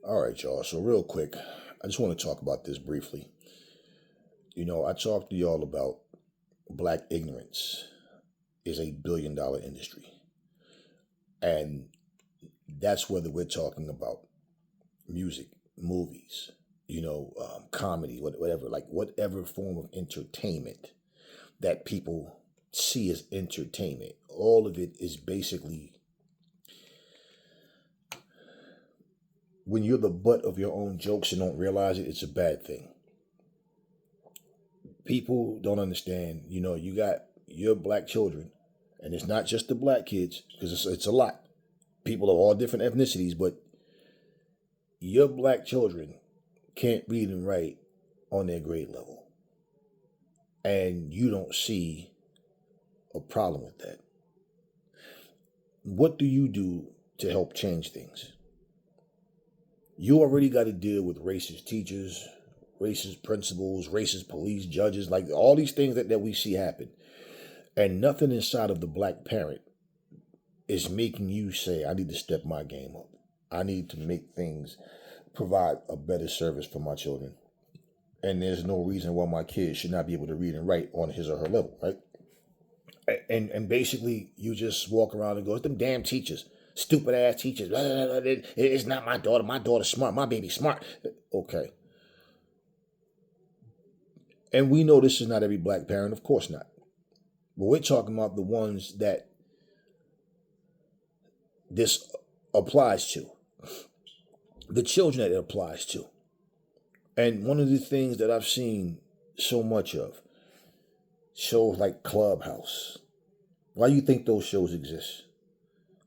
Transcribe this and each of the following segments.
All right, y'all. So, real quick, I just want to talk about this briefly. I talked to y'all about black ignorance is a billion-dollar industry. And that's whether we're talking about music, movies, comedy, whatever, like whatever form of entertainment that people see as entertainment. All of it is basically when you're the butt of your own jokes and don't realize it, it's a bad thing. People don't understand. You got your black children, and it's not just the black kids because it's a lot. People of all different ethnicities, but your black children can't read and write on their grade level, and you don't see a problem with that. What do you do to help change things? You already got to deal with racist teachers, racist principals, racist police, judges, like all these things that we see happen. And nothing inside of the black parent is making you say, I need to step my game up. I need to make things, provide a better service for my children. And there's no reason why my kid should not be able to read and write on his or her level, right? And basically, you just walk around and go, it's them damn teachers, stupid ass teachers. Blah, blah, blah, blah. It's not my daughter. My daughter's smart. My baby's smart. Okay. And we know this is not every black parent, of course not. But we're talking about the ones that this applies to, the children that it applies to. And one of the things that I've seen so much of, shows like Clubhouse. Why do you think those shows exist?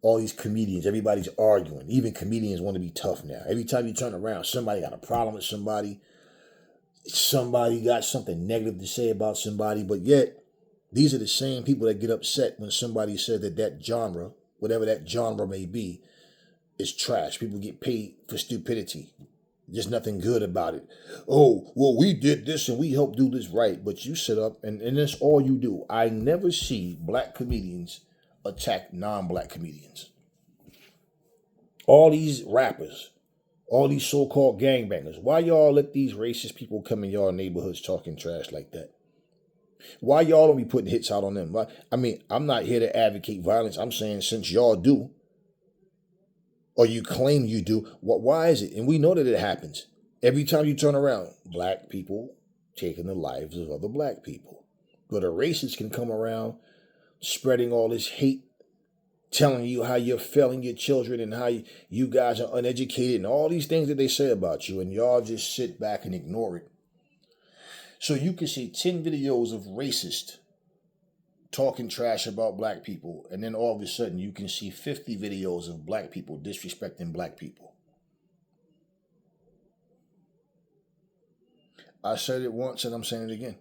All these comedians, everybody's arguing. Even comedians want to be tough now. Every time you turn around, somebody got a problem with somebody. Somebody got something negative to say about somebody. But yet, these are the same people that get upset when somebody says that genre, whatever that genre may be, is trash. People get paid for stupidity. There's nothing good about it. Oh, well, we did this and we helped do this right. But you sit up and that's all you do. I never see black comedians attack non-black comedians. All these rappers, all these so-called gangbangers, why y'all let these racist people come in y'all neighborhoods talking trash like that? Why y'all don't be putting hits out on them? I mean, I'm not here to advocate violence. I'm saying since y'all do, or you claim you do, why is it? And we know that it happens. Every time you turn around, black people taking the lives of other black people. But a racist can come around spreading all this hate, telling you how you're failing your children and how you guys are uneducated and all these things that they say about you, and y'all just sit back and ignore it. So you can see 10 videos of racist talking trash about black people, and then all of a sudden you can see 50 videos of black people disrespecting black people. I said it once and I'm saying it again.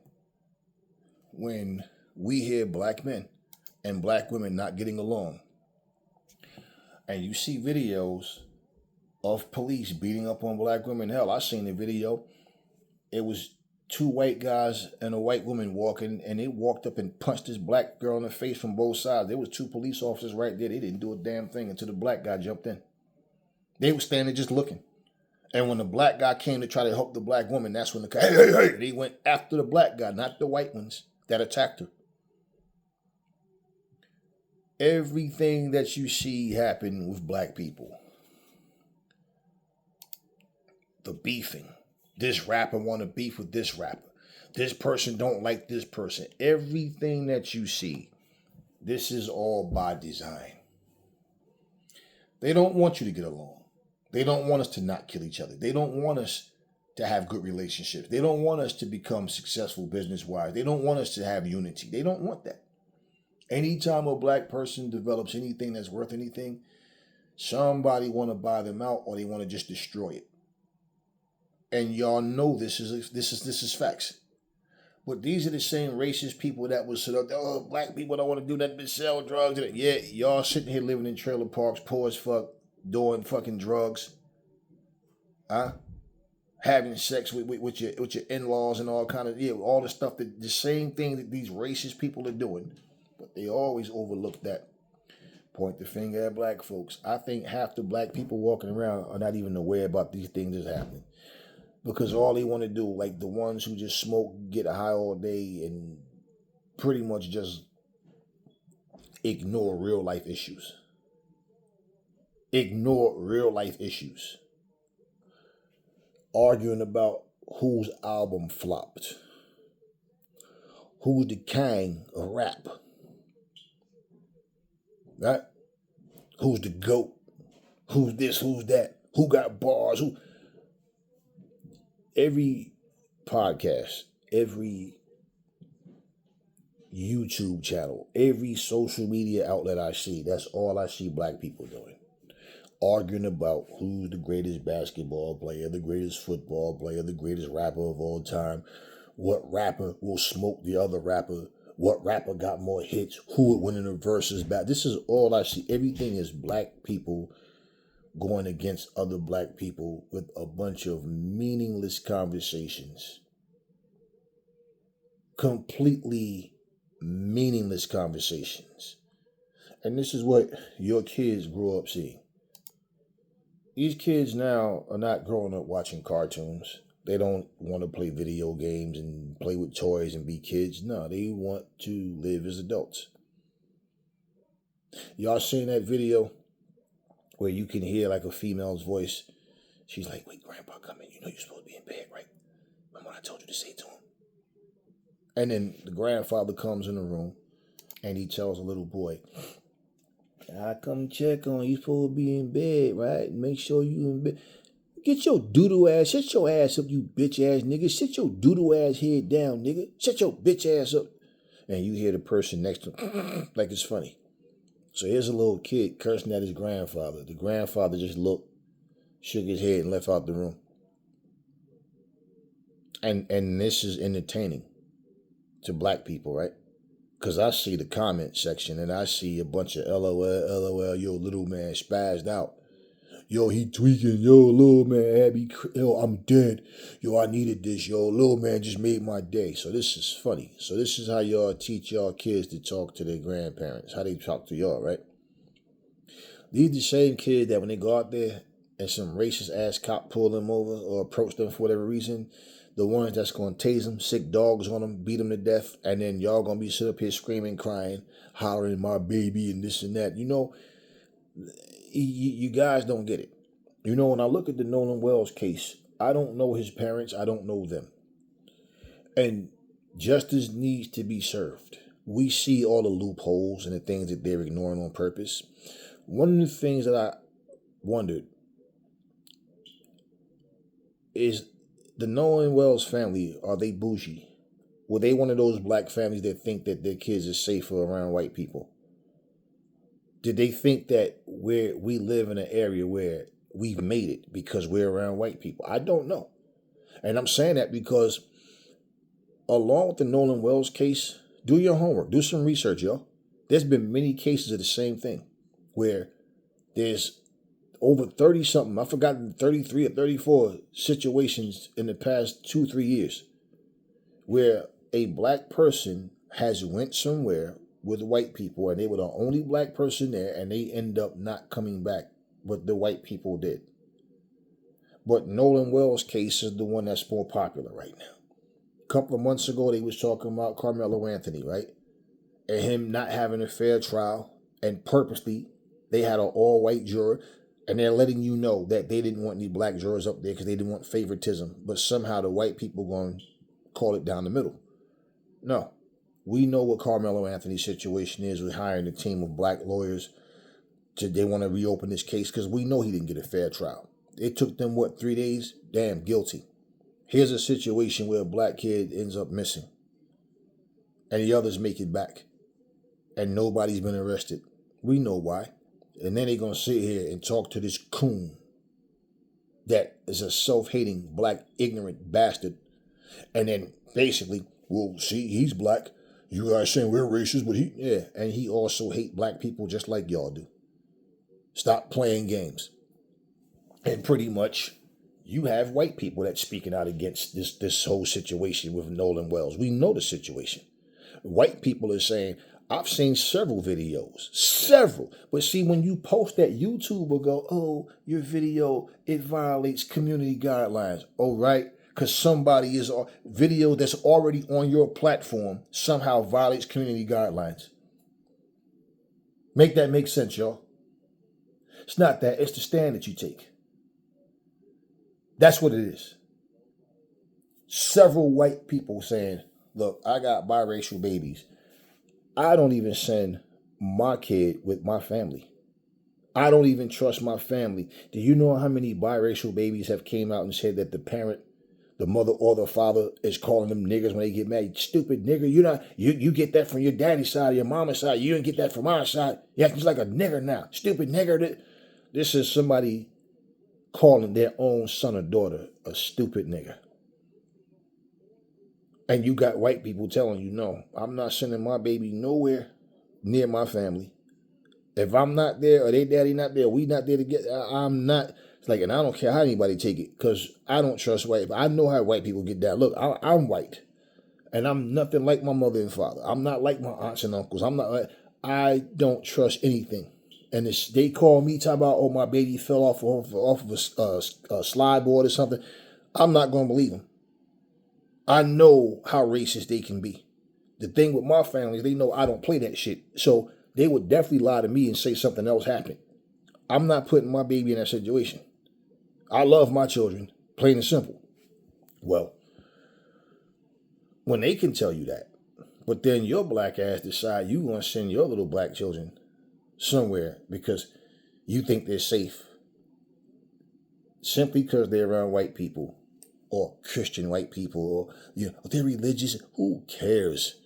When we hear black men and black women not getting along, and you see videos of police beating up on black women, hell, I seen a video. It was two white guys and a white woman walking, and they walked up and punched this black girl in the face from both sides. There was two police officers right there. They didn't do a damn thing until the black guy jumped in. They were standing just looking. And when the black guy came to try to help the black woman, that's when they went after the black guy, not the white ones that attacked her. Everything that you see happen with black people, the beefing. This rapper want to beef with this rapper. This person don't like this person. Everything that you see, this is all by design. They don't want you to get along. They don't want us to not kill each other. They don't want us to have good relationships. They don't want us to become successful business-wise. They don't want us to have unity. They don't want that. Anytime a black person develops anything that's worth anything, somebody want to buy them out or they want to just destroy it. And y'all know this is facts. But these are the same racist people that was said, oh, black people don't want to do that, but sell drugs. Yeah, y'all sitting here living in trailer parks, poor as fuck, doing fucking drugs, huh? Having sex with your in-laws and all kind of, all the stuff, the same thing that these racist people are doing. But they always overlook that Point the finger at black folks. I think half the black people walking around are not even aware about these things that's happening. Because all they want to do, like the ones who just smoke, get high all day, and pretty much just ignore real life issues. Ignore real life issues. Arguing about whose album flopped. Who's the king of rap? Right? Who's the GOAT? Who's this? Who's that? Who got bars? Who? Every podcast, every YouTube channel, every social media outlet I see, that's all I see black people doing. Arguing about who's the greatest basketball player, the greatest football player, the greatest rapper of all time, what rapper will smoke the other rapper, what rapper got more hits, who would win in a versus battle. This is all I see. Everything is black people going against other black people with a bunch of meaningless conversations. Completely meaningless conversations. And this is what your kids grow up seeing. These kids now are not growing up watching cartoons. They don't want to play video games and play with toys and be kids. No, they want to live as adults. Y'all seen that video where you can hear like a female's voice? She's like, wait, Grandpa coming. You know you're supposed to be in bed, right? Remember what I told you to say to him? And then the grandfather comes in the room and he tells a little boy, I come check on you. You're supposed to be in bed, right? Make sure you in bed. Get your doodle ass, shut your ass up, you bitch ass nigga. Sit your doodle ass head down, nigga. Shut your bitch ass up. And you hear the person next to him like it's funny. So here's a little kid cursing at his grandfather. The grandfather just looked, shook his head, and left out the room. And this is entertaining to black people, right? Because I see the comment section and I see a bunch of LOL, yo, little man spazzed out. Yo, he tweaking. Yo, little man had me. Yo, I'm dead. Yo, I needed this. Yo, little man just made my day. So this is funny. So this is how y'all teach y'all kids to talk to their grandparents. How they talk to y'all, right? These the same kids that when they go out there and some racist ass cop pull them over or approach them for whatever reason, the ones that's going to tase them, sick dogs on them, beat them to death, and then y'all going to be sitting up here screaming, crying, hollering, my baby, and this and that. You know, you guys don't get it. You know, when I look at the Nolan Wells case, I don't know his parents. I don't know them. And justice needs to be served. We see all the loopholes and the things that they're ignoring on purpose. One of the things that I wondered is the Nolan Wells family, are they bougie? Were they one of those black families that think that their kids are safer around white people? Did they think that we live in an area where we've made it because we're around white people? I don't know. And I'm saying that because along with the Nolan Wells case, do your homework. Do some research, y'all. There's been many cases of the same thing where there's over 30-something, I forgot, 33 or 34 situations in the past 2-3 years where a black person has went somewhere with white people and they were the only black person there and they end up not coming back, but the white people did. But Nolan Wells' case is the one that's more popular right now. A couple of months ago, they was talking about Carmelo Anthony, right? And him not having a fair trial, and purposely they had an all-white juror, and they're letting you know that they didn't want any black jurors up there because they didn't want favoritism, but somehow the white people going to call it down the middle. No. We know what Carmelo Anthony's situation is with hiring a team of black lawyers. They want to reopen this case because we know he didn't get a fair trial. It took them, 3 days? Damn, guilty. Here's a situation where a black kid ends up missing and the others make it back and nobody's been arrested. We know why. And then they're going to sit here and talk to this coon that is a self-hating, black, ignorant bastard. And then basically, well, see, he's black. You guys saying we're racist, but and he also hate black people just like y'all do. Stop playing games. And pretty much, you have white people that's speaking out against this whole situation with Nolan Wells. We know the situation. White people are saying, I've seen several videos, several. But see, when you post that, YouTube will go, oh, your video, it violates community guidelines. Oh, right? Because somebody is video that's already on your platform somehow violates community guidelines. Make that make sense, y'all. It's not that. It's the stand that you take. That's what it is. Several white people saying, look, I got biracial babies. I don't even send my kid with my family. I don't even trust my family. Do you know how many biracial babies have came out and said that the parent, the mother or the father, is calling them niggers when they get married? Stupid nigger. You get that from your daddy's side, your mama's side. You didn't get that from our side. You act just like a nigger now. Stupid nigger. This is somebody calling their own son or daughter a stupid nigger. And you got white people telling you, no, I'm not sending my baby nowhere near my family. If I'm not there or they daddy not there, we not there together, I'm not. It's like, and I don't care how anybody take it because I don't trust white. I know how white people get down. Look, I'm white and I'm nothing like my mother and father. I'm not like my aunts and uncles. I don't trust anything. And they call me talking about, oh, my baby fell off of a slide board or something. I'm not going to believe them. I know how racist they can be. The thing with my family is they know I don't play that shit. So they would definitely lie to me and say something else happened. I'm not putting my baby in that situation. I love my children, plain and simple. Well, when they can tell you that, but then your black ass decide you going to send your little black children somewhere because you think they're safe simply because they're around white people or Christian white people or they're religious. Who cares?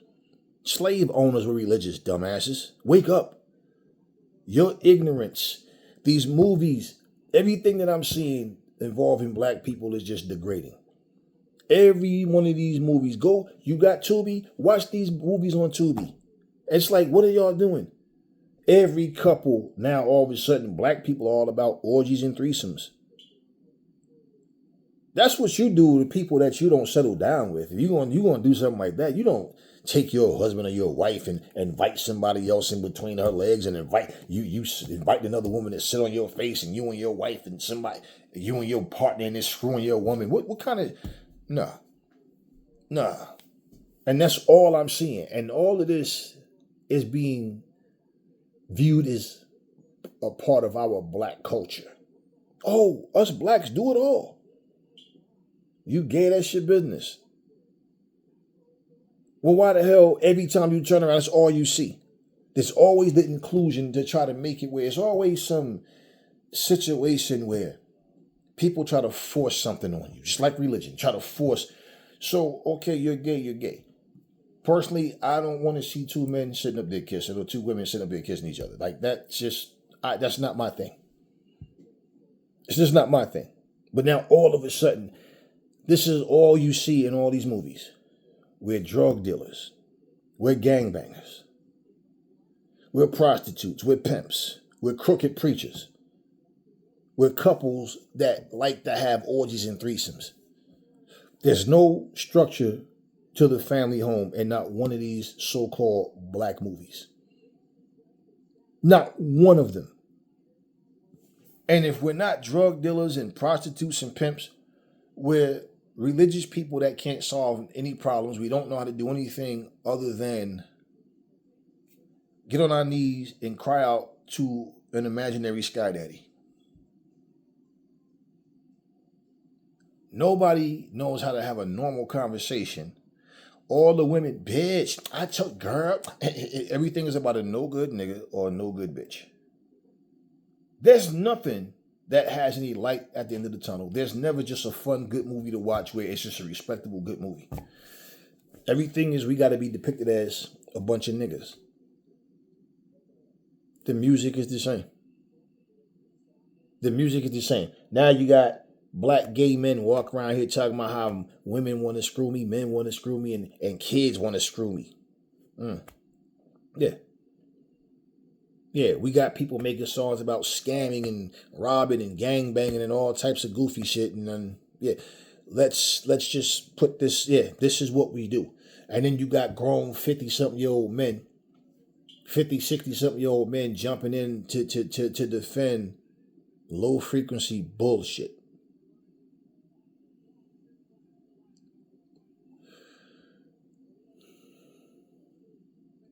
Slave owners were religious, dumbasses. Wake up. Your ignorance. These movies, everything that I'm seeing involving black people is just degrading. Every one of these movies, you got Tubi, watch these movies on Tubi. It's like, what are y'all doing? Every couple now, all of a sudden, black people are all about orgies and threesomes. That's what you do to people that you don't settle down with. If you're going to do something like that, you don't take your husband or your wife and invite somebody else in between her legs and invite another woman to sit on your face and you and your wife and you and your partner and this screwing your woman. What kind of, nah. And that's all I'm seeing. And all of this is being viewed as a part of our black culture. Oh, us blacks do it all. You gay, that's your business. Well, why the hell every time you turn around, that's all you see? There's always the inclusion to try to make it where it's always some situation where people try to force something on you, just like religion, try to force. So, okay, you're gay. Personally, I don't want to see two men sitting up there kissing or two women sitting up there kissing each other. Like, that's not my thing. It's just not my thing. But now all of a sudden, this is all you see in all these movies. We're drug dealers. We're gangbangers. We're prostitutes. We're pimps. We're crooked preachers. We're couples that like to have orgies and threesomes. There's no structure to the family home in not one of these so-called black movies. Not one of them. And if we're not drug dealers and prostitutes and pimps, we're religious people that can't solve any problems. We don't know how to do anything other than get on our knees and cry out to an imaginary sky daddy. Nobody knows how to have a normal conversation. All the women, bitch, I told girl, everything is about a no good nigga or a no good bitch. There's nothing that has any light at the end of the tunnel. There's never just a fun, good movie to watch where it's just a respectable, good movie. Everything is we got to be depicted as a bunch of niggas. The music is the same. The music is the same. Now you got black gay men walk around here talking about how women want to screw me, men want to screw me, and kids want to screw me. Yeah. Yeah, we got people making songs about scamming and robbing and gangbanging and all types of goofy shit. And then, let's just put this, this is what we do. And then you got grown 50-something-year-old men 50, 60 something year old men jumping in to defend low frequency bullshit.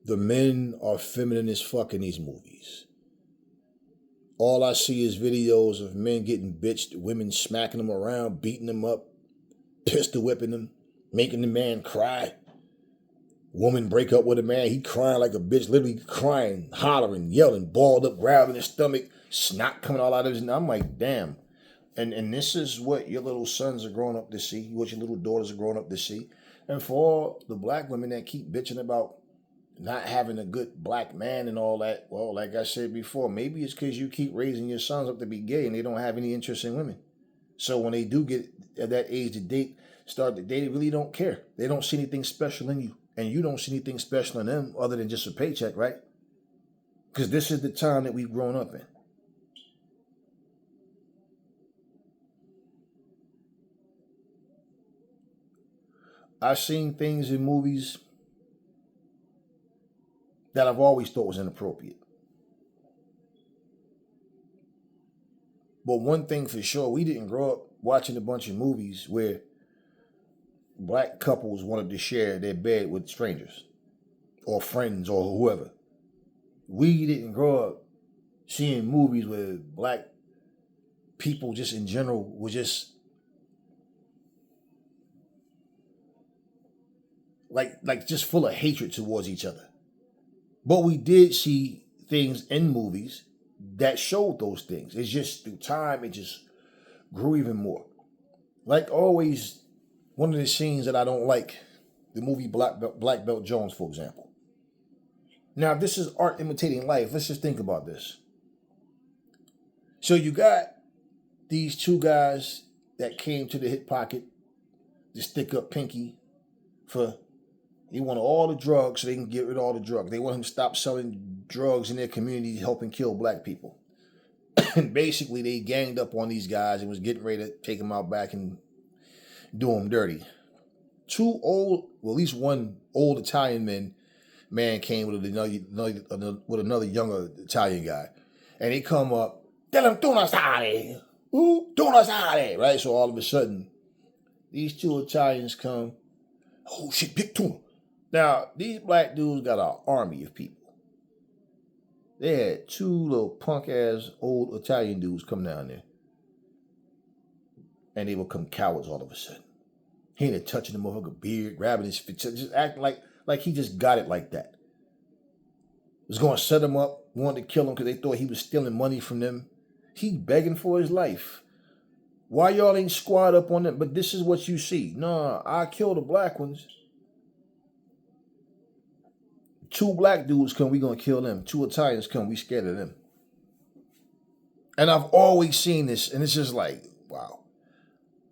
The men are feminine as fuck in these movies. All I see is videos of men getting bitched, women smacking them around, beating them up, pistol whipping them, making the man cry. Woman break up with a man, he crying like a bitch, literally crying, hollering, yelling, balled up, grabbing his stomach, snot coming all out of his. And I'm like, damn. And this is what your little sons are growing up to see, what your little daughters are growing up to see. And for all the black women that keep bitching about not having a good black man and all that, well, like I said before, maybe it's because you keep raising your sons up to be gay and they don't have any interest in women. So when they do get at that age to date, start to date, they really don't care. They don't see anything special in you. And you don't see anything special in them other than just a paycheck, right? Because this is the time that we've grown up in. I've seen things in movies that I've always thought was inappropriate. But one thing for sure, we didn't grow up watching a bunch of movies where black couples wanted to share their bed with strangers or friends or whoever. We didn't grow up seeing movies where black people just in general were just like just full of hatred towards each other. But we did see things in movies that showed those things. It's just through time, it just grew even more. Like always, one of the scenes that I don't like, the movie Black Belt Jones, for example. Now, if this is art imitating life, let's just think about this. So you got these two guys that came to the hip pocket to stick up Pinky for, they wanted all the drugs so they can get rid of all the drugs. They want him to stop selling drugs in their community, helping kill black people. And basically, they ganged up on these guys and was getting ready to take them out back and do them dirty. Two old, well, at least one old Italian man came with another younger Italian guy. And they come up, tell him, tuna sale. Ooh, tuna sale. Right? So all of a sudden, these two Italians come, oh shit, big tuna. Now, these black dudes got an army of people. They had two little punk-ass old Italian dudes come down there. And they become cowards all of a sudden. He ain't touching the motherfucker beard, grabbing his fit, just acting like he just got it like that. Was going to set him up, wanted to kill him because they thought he was stealing money from them. He begging for his life. Why y'all ain't squad up on them? But this is what you see. Nah, I kill the black ones. Two black dudes come, we gonna kill them. Two Italians come, we scared of them. And I've always seen this, and it's just like, wow.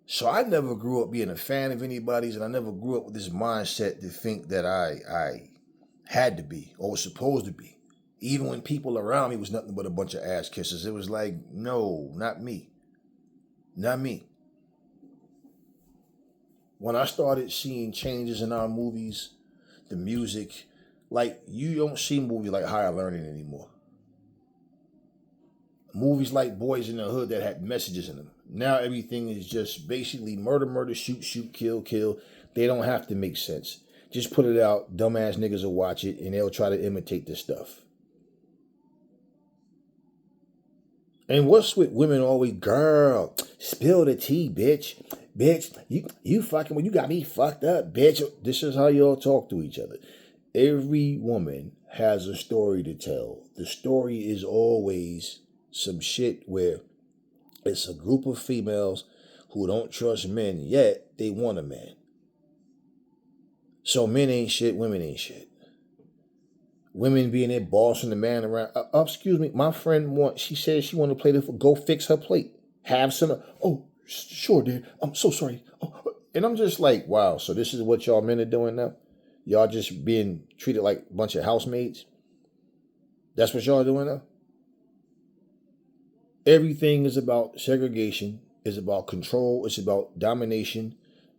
So I never grew up being a fan of anybody's, and I never grew up with this mindset to think that I had to be or was supposed to be. Even when people around me was nothing but a bunch of ass kisses, it was like, no, not me. Not me. When I started seeing changes in our movies, the music, like you don't see movies like Higher Learning anymore. Movies like Boys in the Hood that had messages in them. Now everything is just basically murder, shoot, kill. They don't have to make sense. Just put it out, dumbass niggas will watch it, and they'll try to imitate this stuff. And what's with women always, girl, spill the tea, bitch. Bitch, you fucking, when you got me fucked up, bitch. This is how y'all talk to each other. Every woman has a story to tell. The story is always some shit where it's a group of females who don't trust men, yet they want a man. So men ain't shit, women ain't shit. Women being there bossing the man around. Excuse me, my friend she said she wanted to play this, go fix her plate. Have some, oh, sure, dear. I'm so sorry. Oh. And I'm just like, wow, so this is what y'all men are doing now? Y'all just being treated like a bunch of housemaids? That's what y'all doing now? Everything is about segregation, is about control, it's about domination,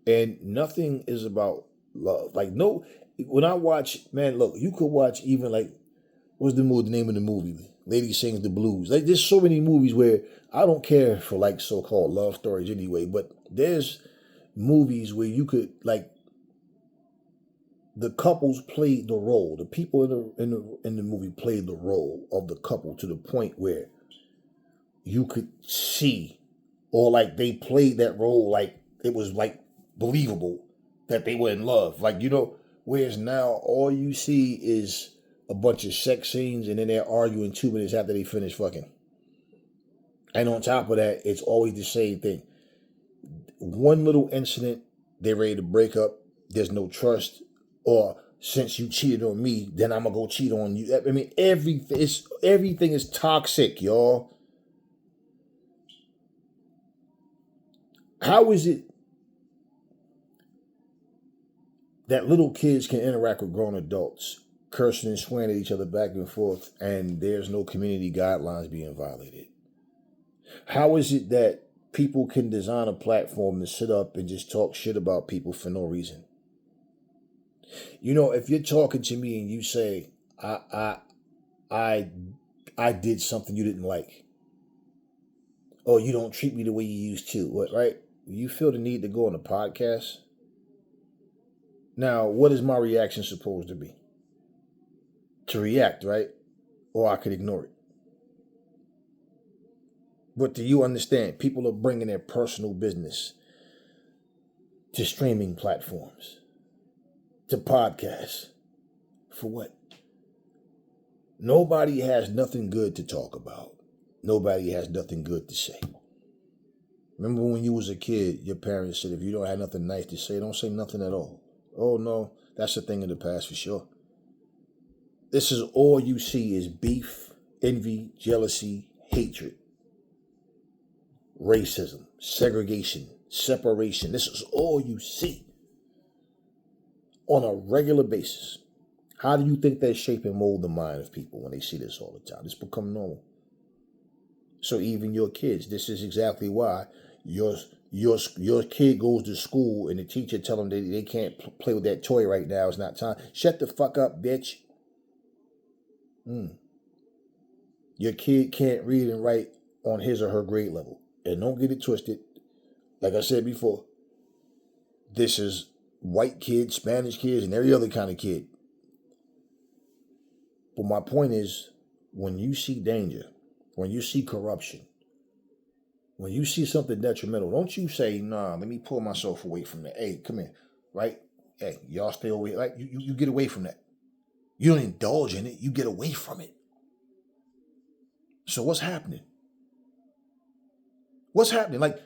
and nothing is about love. Like, no, when I watch, man, look, you could watch even like What's the movie? The name of the movie? Lady Sings the Blues. Like, there's so many movies where I don't care for like so-called love stories anyway, but there's movies where you could like the couples played the role. The people in the movie played the role of the couple to the point where you could see, or like they played that role like it was like believable that they were in love. Like, whereas now all you see is a bunch of sex scenes and then they're arguing 2 minutes after they finish fucking. And on top of that, it's always the same thing. One little incident, they're ready to break up. There's no trust. Or since you cheated on me, then I'm gonna go cheat on you. I mean, everything is toxic, y'all. How is it that little kids can interact with grown adults, cursing and swearing at each other back and forth, and there's no community guidelines being violated? How is it that people can design a platform to sit up and just talk shit about people for no reason? If you're talking to me and you say, I did something you didn't like, or you don't treat me the way you used to, what, right? You feel the need to go on a podcast? Now, what is my reaction supposed to be? To react, right? Or I could ignore it. But do you understand? People are bringing their personal business to streaming platforms, to podcasts. For what? Nobody has nothing good to talk about. Nobody has nothing good to say. Remember when you was a kid, your parents said, if you don't have nothing nice to say, don't say nothing at all. Oh no, that's a thing of the past for sure. This is all you see is beef, envy, jealousy, hatred, racism, segregation, separation. This is all you see on a regular basis. How do you think they shape and mold the mind of people when they see this all the time? It's become normal. So even your kids, this is exactly why your kid goes to school and the teacher tell them they can't play with that toy right now. It's not time. Shut the fuck up, bitch. Your kid can't read and write on his or her grade level. And don't get it twisted. Like I said before, this is white kids, Spanish kids, and every other kind of kid. But my point is, when you see danger, when you see corruption, when you see something detrimental, don't you say, nah, let me pull myself away from that. Hey, come here, right? Hey, y'all stay away. Like, you get away from that. You don't indulge in it. You get away from it. So what's happening? What's happening? Like,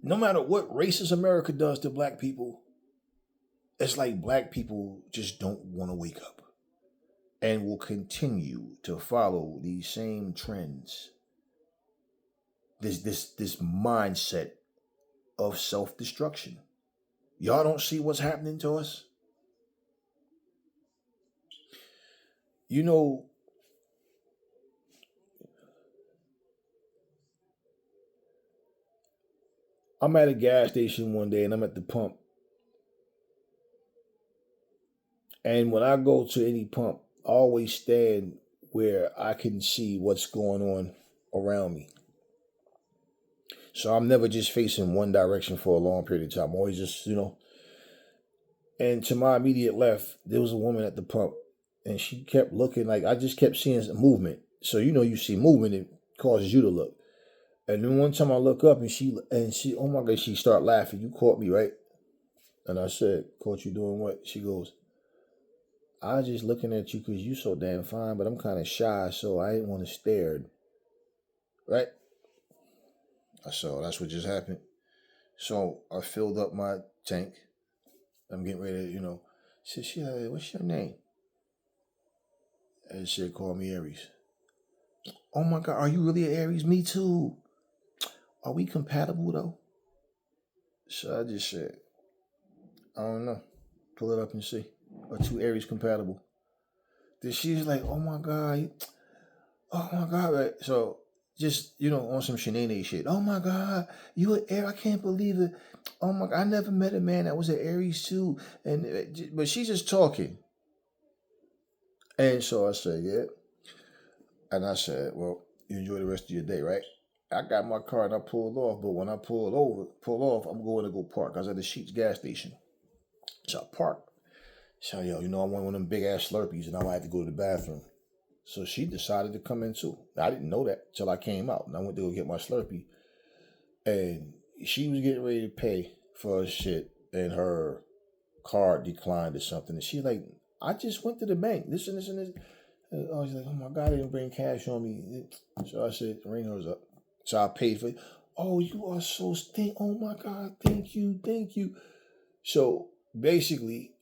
no matter what racist America does to black people, it's like black people just don't want to wake up and will continue to follow these same trends. This mindset of self-destruction. Y'all don't see what's happening to us? I'm at a gas station one day and I'm at the pump. And when I go to any pump, I always stand where I can see what's going on around me. So I'm never just facing one direction for a long period of time. I'm always just, And to my immediate left, there was a woman at the pump. And she kept looking like, I just kept seeing movement. So, you see movement, it causes you to look. And then one time I look up and she, oh my God, she start laughing. You caught me, right? And I said, caught you doing what? She goes, I was just looking at you because you so damn fine, but I'm kind of shy, so I didn't want to stare. Right? I saw that's what just happened. So I filled up my tank. I'm getting ready to, said, what's your name? And she called me Aries. Oh my God, are you really an Aries? Me too. Are we compatible though? So I just said, I don't know. Pull it up and see. Are two Aries compatible? Then she's like, oh my God. Right? So just, on some shenanigan shit. Oh my God, you an Aries? I can't believe it. Oh my God, I never met a man that was an Aries too. But she's just talking. And so I said, yeah. And I said, well, you enjoy the rest of your day, right? I got my car and I pulled off, but when I pulled off, I'm going to go park. I was at the Sheetz gas station. So I parked. So, yo, I want one of them big ass Slurpees and I might have to go to the bathroom. So she decided to come in too. I didn't know that till I came out. And I went to go get my Slurpee. And she was getting ready to pay for her shit. And her card declined or something. And she's like, I just went to the bank. This and this and this. And I was like, oh my God, I didn't bring cash on me. So I said, ring hers up. So I paid for it. Oh, you are so oh my God, thank you. So basically,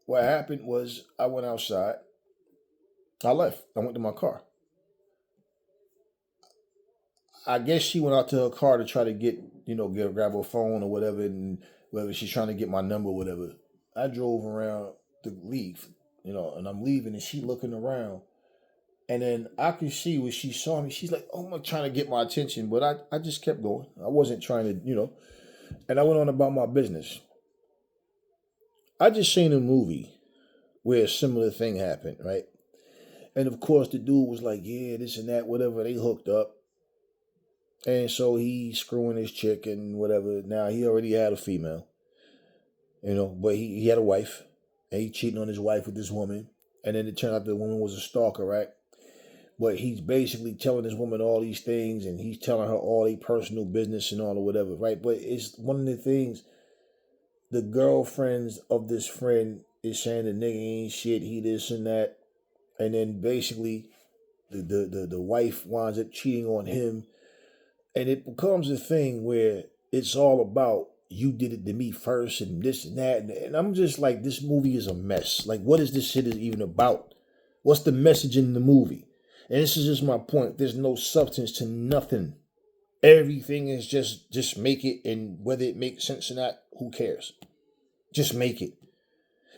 what happened was I went outside. I left. I went to my car. I guess she went out to her car to try to grab her phone or whatever, and whether she's trying to get my number or whatever. I drove around to leave, and I'm leaving, and she looking around. And then I could see when she saw me, she's like, oh, I'm trying to get my attention. But I just kept going. I wasn't trying to, and I went on about my business. I just seen a movie where a similar thing happened, right? And of course, the dude was like, yeah, this and that, whatever. They hooked up. And so he's screwing his chick and whatever. Now, he already had a female, but he had a wife. And he cheating on his wife with this woman. And then it turned out the woman was a stalker, right? But he's basically telling this woman all these things, and he's telling her all their personal business and all or whatever, right? But it's one of the things, the girlfriends of this friend is saying the nigga ain't shit, he this and that. And then basically the wife winds up cheating on him. And it becomes a thing where it's all about you did it to me first and this and that. And I'm just like, this movie is a mess. Like, what is this shit even about? What's the message in the movie? And this is just my point. There's no substance to nothing. Everything is just make it, and whether it makes sense or not, who cares? Just make it.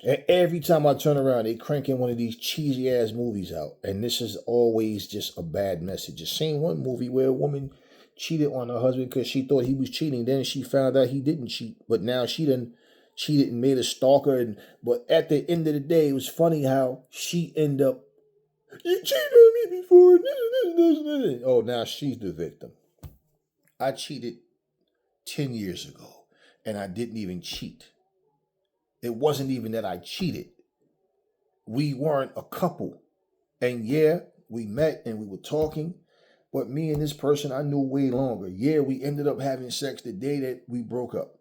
And every time I turn around, they cranking one of these cheesy ass movies out. And this is always just a bad message. The same one movie where a woman cheated on her husband because she thought he was cheating. Then she found out he didn't cheat. But now she done cheated and made a stalker. But at the end of the day, it was funny how she ended up, you cheated on me before. Oh, now she's the victim. I cheated 10 years ago, and I didn't even cheat. It wasn't even that I cheated. We weren't a couple. And yeah, we met and we were talking, but me and this person I knew way longer. Yeah, we ended up having sex the day that we broke up.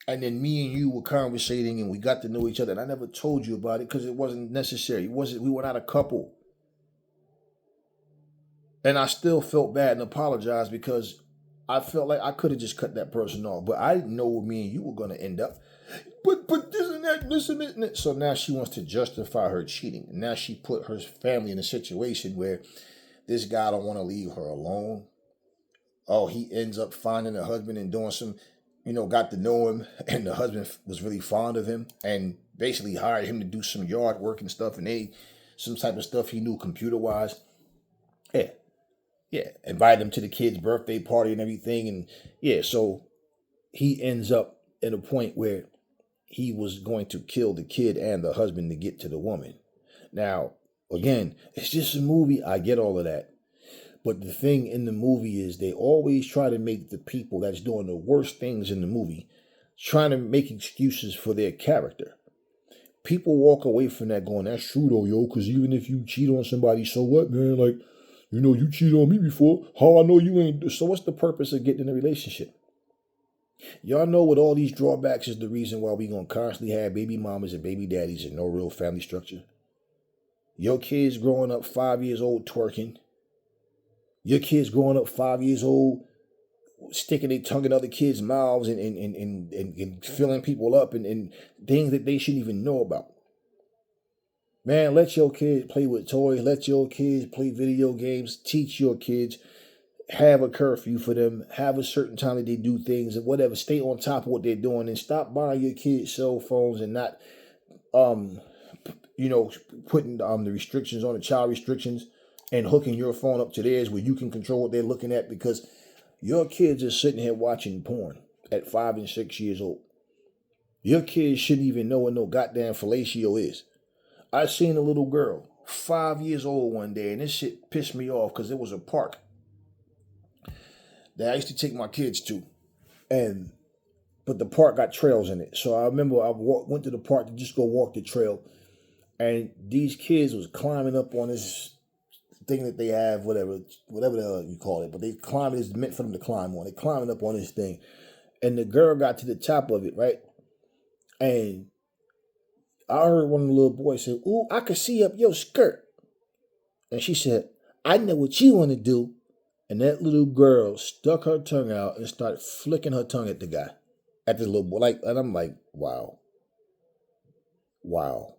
And then me and you were conversating and we got to know each other. And I never told you about it because it wasn't necessary. We were not a couple. And I still felt bad and apologized because I felt like I could have just cut that person off. But I didn't know where me and you were going to end up. But this and that. So now she wants to justify her cheating. And now she put her family in a situation where this guy don't want to leave her alone. Oh, he ends up finding a husband and doing some, got to know him. And the husband was really fond of him and basically hired him to do some yard work and stuff. And some type of stuff he knew computer-wise. Yeah. Invited him to the kid's birthday party and everything. And yeah, so he ends up at a point where he was going to kill the kid and the husband to get to the woman. Now, again, it's just a movie. I get all of that. But the thing in the movie is they always try to make the people that's doing the worst things in the movie trying to make excuses for their character. People walk away from that going, that's true though, yo, because even if you cheat on somebody, so what, man? Like, you cheated on me before. How I know you ain't? So what's the purpose of getting in a relationship? Y'all know with all these drawbacks is the reason why we going to constantly have baby mamas and baby daddies and no real family structure. Your kids growing up 5 years old twerking. Your kids growing up 5 years old sticking their tongue in other kids' mouths and filling people up and things that they shouldn't even know about. Man, let your kids play with toys. Let your kids play video games. Teach your kids. Have a curfew for them, have a certain time that they do things and whatever, stay on top of what they're doing and stop buying your kids cell phones and not, putting the restrictions on the child restrictions and hooking your phone up to theirs where you can control what they're looking at because your kids are sitting here watching porn at 5 and 6 years old. Your kids shouldn't even know what no goddamn fellatio is. I seen a little girl, 5 years old one day, and this shit pissed me off because it was a park that I used to take my kids to. But the park got trails in it. So I remember I went to the park to just go walk the trail. And these kids was climbing up on this thing that they have, whatever the hell you call it. But they climbing, it's meant for them to climb on. They climbing up on this thing. And the girl got to the top of it, right? And I heard one of the little boys say, "Ooh, I could see up your skirt." And she said, "I know what you want to do." And that little girl stuck her tongue out and started flicking her tongue at the guy, at the little boy. And I'm like, wow. Wow.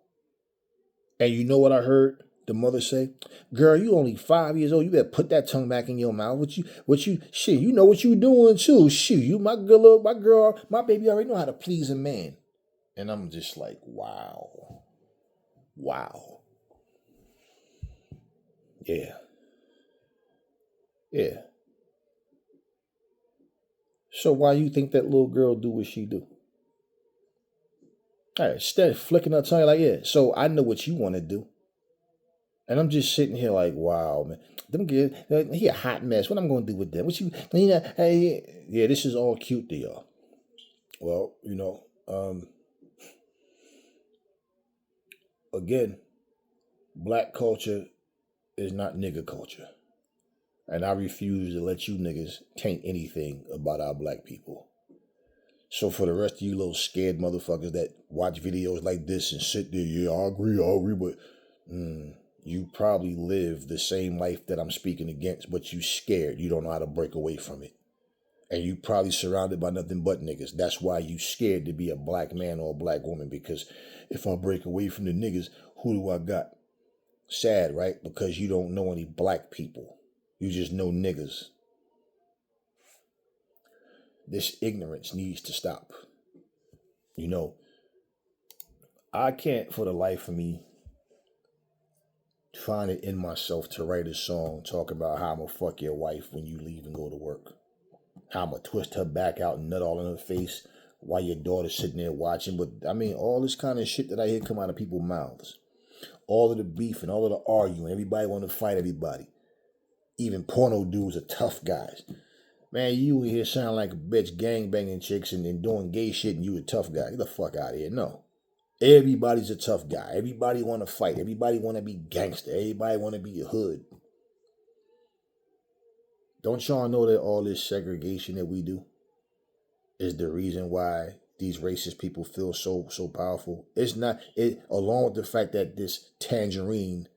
And you know what I heard the mother say? "Girl, you only 5 years old. You better put that tongue back in your mouth. Shit, you know what you doing too. Shoot, you, my girl, my baby already know how to please a man." And I'm just like, wow. Wow. Yeah. Yeah. So why you think that little girl do what she do? All right, instead of flicking her tongue like, yeah, so I know what you want to do. And I'm just sitting here like, wow, man. Them kids, he a hot mess. What I'm going to do with them? Hey, yeah, this is all cute to y'all. Well, again, black culture is not nigger culture. And I refuse to let you niggas taint anything about our black people. So for the rest of you little scared motherfuckers that watch videos like this and sit there, yeah, I agree, but you probably live the same life that I'm speaking against, but you scared. You don't know how to break away from it. And you probably surrounded by nothing but niggas. That's why you scared to be a black man or a black woman, because if I break away from the niggas, who do I got? Sad, right? Because you don't know any black people. You just know niggas. This ignorance needs to stop. I can't for the life of me find it in myself to write a song talk about how I'm gonna fuck your wife when you leave and go to work. How I'm gonna twist her back out and nut all in her face while your daughter's sitting there watching. But I mean, all this kind of shit that I hear come out of people's mouths. All of the beef and all of the arguing. Everybody want to fight everybody. Even porno dudes are tough guys. Man, you here sound like a bitch gangbanging chicks and doing gay shit and you a tough guy. Get the fuck out of here. No. Everybody's a tough guy. Everybody want to fight. Everybody want to be gangster. Everybody want to be a hood. Don't y'all know that all this segregation that we do is the reason why these racist people feel so powerful? It's not, along with the fact that this tangerine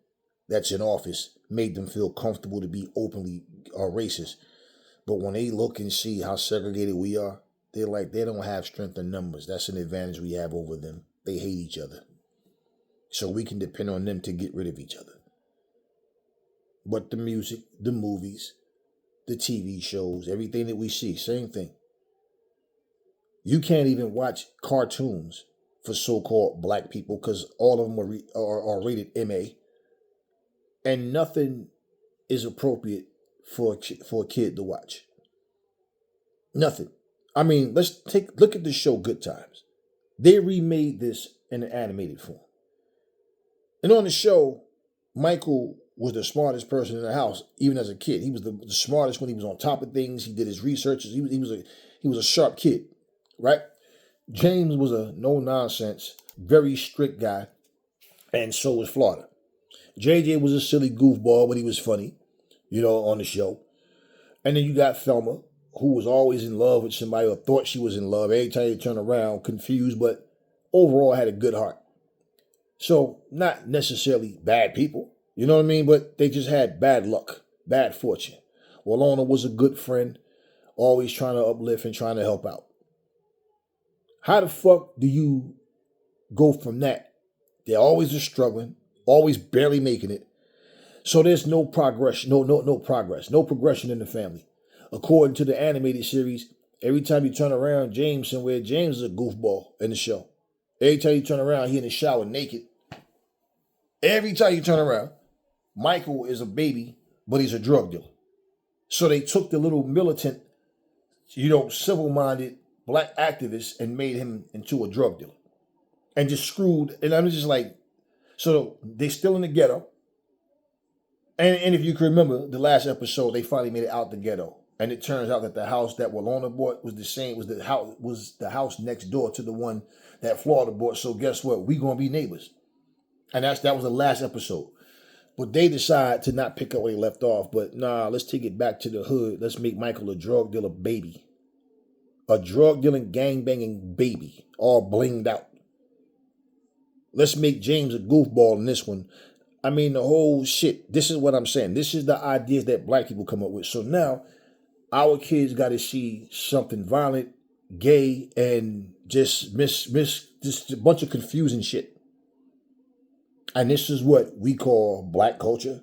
that's in office made them feel comfortable to be openly racist. But when they look and see how segregated we are, they're like, they don't have strength in numbers. That's an advantage we have over them. They hate each other. So we can depend on them to get rid of each other. But the music, the movies, the TV shows, everything that we see, same thing. You can't even watch cartoons for so-called black people because all of them are rated MA. And nothing is appropriate for a kid to watch. Nothing. I mean, look at the show Good Times. They remade this in an animated form. And on the show, Michael was the smartest person in the house, even as a kid. He was the smartest when he was on top of things. He did his research. He was a sharp kid, right? James was a no-nonsense, very strict guy, and so was Florida. JJ was a silly goofball, but he was funny, on the show. And then you got Thelma, who was always in love with somebody or thought she was in love. Every time you turn around, confused, but overall had a good heart. So not necessarily bad people, you know what I mean? But they just had bad luck, bad fortune. Walona was a good friend, always trying to uplift and trying to help out. How the fuck do you go from that? They're always just struggling, always barely making it. So there's no progress, no progress, no progression in the family. According to the animated series, every time you turn around, James is a goofball in the show. Every time you turn around, he in the shower naked. Every time you turn around, Michael is a baby, but he's a drug dealer. So they took the little militant, civil-minded black activist and made him into a drug dealer. And just screwed, and I'm just like, So they still in the ghetto. And if you can remember the last episode, they finally made it out the ghetto. And it turns out that the house that Walona bought was the house next door to the one that Florida bought. So guess what? We gonna be neighbors. And that was the last episode. But they decide to not pick up where they left off. But nah, let's take it back to the hood. Let's make Michael a drug dealer baby. A drug dealing, gang banging baby. All blinged out. Let's make James a goofball in this one. I mean, the whole shit. This is what I'm saying. This is the ideas that black people come up with. So now, our kids got to see something violent, gay, and just just a bunch of confusing shit. And this is what we call black culture.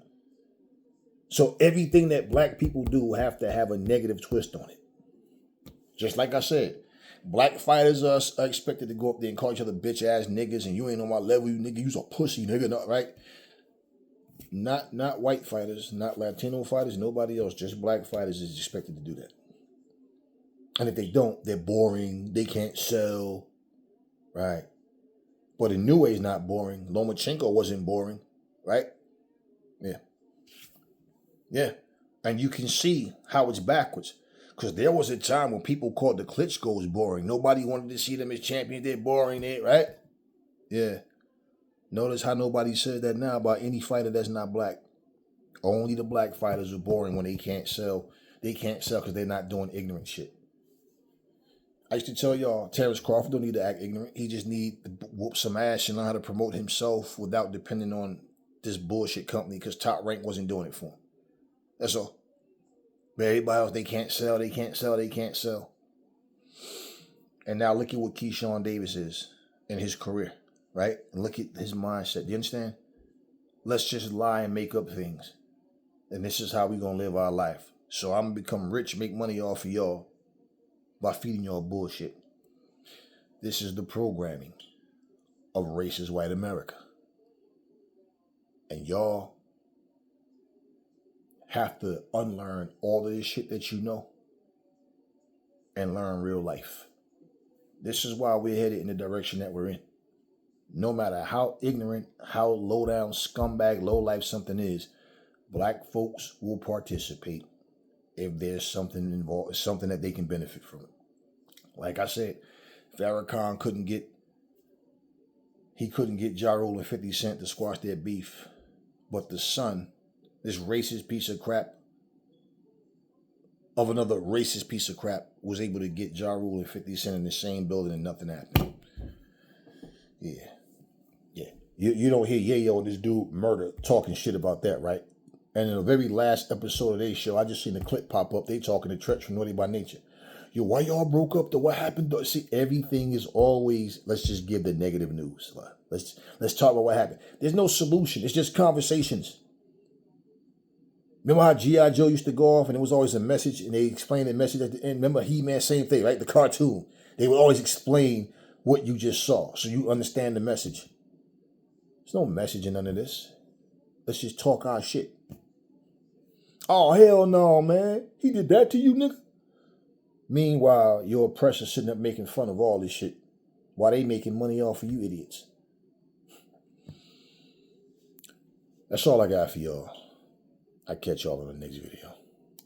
So everything that black people do have to have a negative twist on it. Just like I said, black fighters are expected to go up there and call each other bitch ass niggas, and you ain't on my level, you nigga, you's a pussy nigga, right? Not white fighters, not Latino fighters, nobody else, just black fighters is expected to do that. And if they don't, they're boring, they can't sell, right? But Inoue is not boring. Lomachenko wasn't boring, right? Yeah. And you can see how it's backwards. Because there was a time when people called the Klitschko's boring. Nobody wanted to see them as champions. They're boring, right? Yeah. Notice how nobody says that now about any fighter that's not black. Only the black fighters are boring when they can't sell. They can't sell because they're not doing ignorant shit. I used to tell y'all, Terrence Crawford don't need to act ignorant. He just need to whoop some ass and learn how to promote himself without depending on this bullshit company because Top Rank wasn't doing it for him. That's all. But everybody else, they can't sell. And now look at what Keyshawn Davis is in his career, right? And look at his mindset. Do you understand? Let's just lie and make up things. And this is how we're going to live our life. So I'm going to become rich, make money off of y'all by feeding y'all bullshit. This is the programming of racist white America. And y'all have to unlearn all of this shit that you know and learn real life. This is why we're headed in the direction that we're in. No matter how ignorant, how low down, scumbag, low life something is, black folks will participate if there's something involved, something that they can benefit from it. Like I said, Farrakhan couldn't get Ja Rule and 50 Cent to squash their beef. But the son, this racist piece of crap of another racist piece of crap, was able to get Ja Rule and 50 Cent in the same building and nothing happened. Yeah. You don't hear Yayo and this dude Murder talking shit about that, right? And in the very last episode of their show, I just seen a clip pop up. They talking to Tretch from Naughty by Nature. Yo, why y'all broke up? What happened? See, everything is always, let's just give the negative news. Let's talk about what happened. There's no solution. It's just conversations. Remember how G.I. Joe used to go off and it was always a message and they explained the message at the end? Remember He-Man, same thing, right? The cartoon. They would always explain what you just saw so you understand the message. There's no message in none of this. Let's just talk our shit. Oh, hell no, man. He did that to you, nigga? Meanwhile, your oppressor sitting up making fun of all this shit while they making money off of you idiots. That's all I got for y'all. I'll catch y'all in the next video.